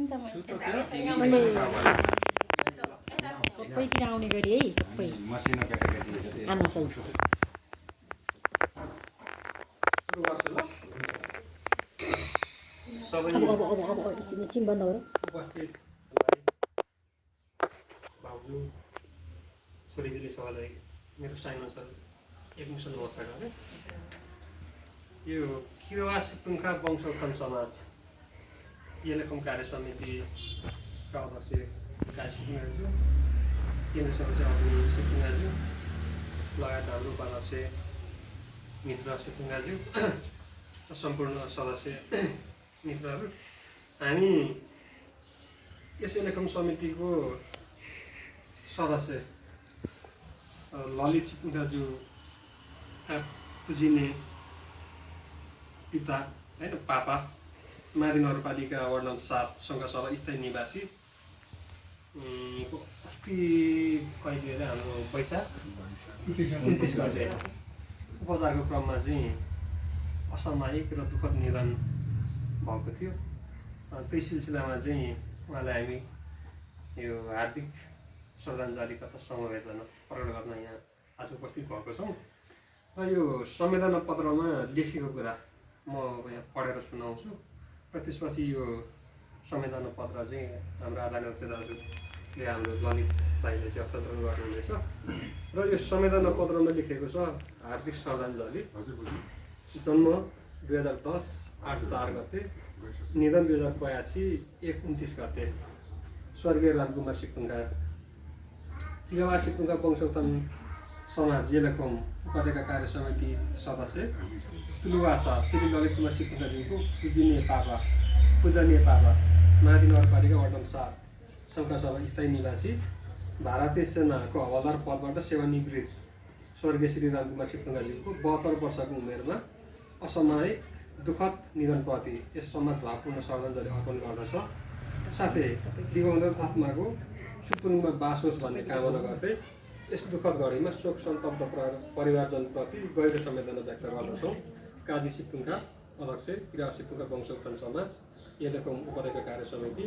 मैले सबैतिर आउने गरी है सबै आमा सही अब एकछिन बन्द गरौँ। उपस्थित भाउजू छोरीजीले सबैलाई मेरो साइनोसर एकमुसन नमस्कार गरे। यो किरवा सिक्किमका वंशोत्थान समाज एलेकम कार्य समितिका अध्यक्ष विकास सिक्किमज्यू, केन्द्र सदस्य अग्नि सिक्किमज्यू, लगायत हाम्रो उपाध्यक्ष मित्र सिक्किमज्यू, सम्पूर्ण सदस्य मित्रहरू, हामी यस एलेकम समितिको सदस्य ललित सिक्किमज्यूका पुजिने पिता होइन पापा माथि नगरपालिका वार्ड नम्बर 7 सङ्घसभा स्थायी निवासी अस्ति कहिले अरे हाम्रो वैशाख 29 गते उपचारको क्रममा चाहिँ असामयिक र दुःखद निधन भएको थियो। त्यही सिलसिलामा चाहिँ उहाँलाई हामी यो हार्दिक श्रद्धाञ्जली तथा समवेदना प्रकट गर्न यहाँ आज उपस्थित भएको छौँ। र यो संवेदना पत्रमा लेखेको कुरा म यहाँ पढेर सुनाउँछु र त्यसपछि यो संवेदना पत्र चाहिँ हाम्रो आदरणीय अध्यक्ष दाजुले हाम्रो ललित भाइले चाहिँ हस्तान्तरण गर्नुहुनेछ। र यो संवेदना पत्रमा लेखेको छ, हार्दिक श्रद्धाञ्जली, जन्म 2010 8/4 गते, निधन 2082 1/29 गते, स्वर्गीय रामकुमार सिक्किमका किरवा सिक्किमका वंशोत्थान समाज एलेकम उपाध्यक्ष कार्य समिति सदस्य तुलुवाचा श्री ललित कुमार सिक्किमज्यूको पूजनीय पापा माथि नगरपालिका वार्ड नम्बर 7 सङ्घसभा स्थायी निवासी भारतीय सेनाको हवलदार पदबाट सेवानिवृत्त स्वर्गीय श्री रामकुमार सिक्किमज्यूको 72 वर्षको उमेरमा असामयिक दुःखद निधनप्रति यस समाज भावपूर्ण श्रद्धाञ्जली अर्पण गर्दछ। साथै दिवंगत आत्माको सुपुङमा बास होस् भन्ने कामना गर्दै यस दुःखद घडीमा शोक सन्तप्त परिवारजनप्रति गहिरो संवेदना व्यक्त गर्दछौँ। काजी सिक्किमका अध्यक्ष, किरवा सिक्किमका वंशोत्थान समाज एलेकम उपाध्यक्ष कार्य समिति,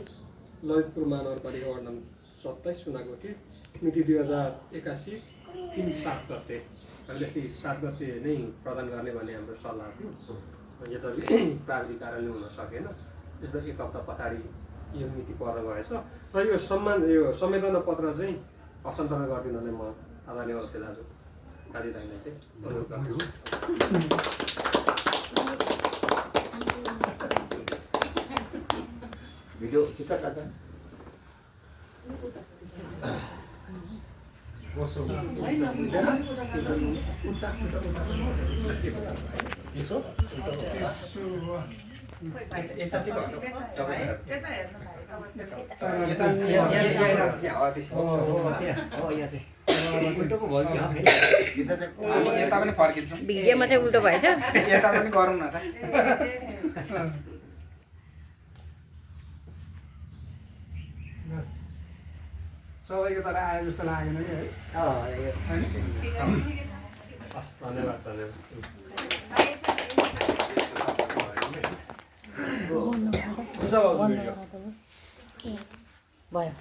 ललितपुर महानगरपालिका वार्ड नम्बर 27 सुनाकोटी, मिति 2081 3/7 गते। हामीले 7 गते नै प्रदान गर्ने भन्ने हाम्रो सल्लाह थियो। यद्यपि प्राविधिक कारणले हुन सकेन, त्यसमा 1 हप्ता पछाडि यो मिति पर गएछ। र यो संवेदना पत्र चाहिँ हस्तान्तरण गरिदिनलाई म आदरणीय अध्यक्ष दाजु काजी दाइलाई चाहिँ अनुरोध गर्छु। भिडियो खिच्छ कान्छ यसो यता चाहिँ भन्नु यता पनि फर्किन्छौँ, भिडियोमा चाहिँ उल्टो भएछ, यता पनि गरौँ न त। सबैको तर आयो जस्तो लागेन कि है। धन्यवाद भयो।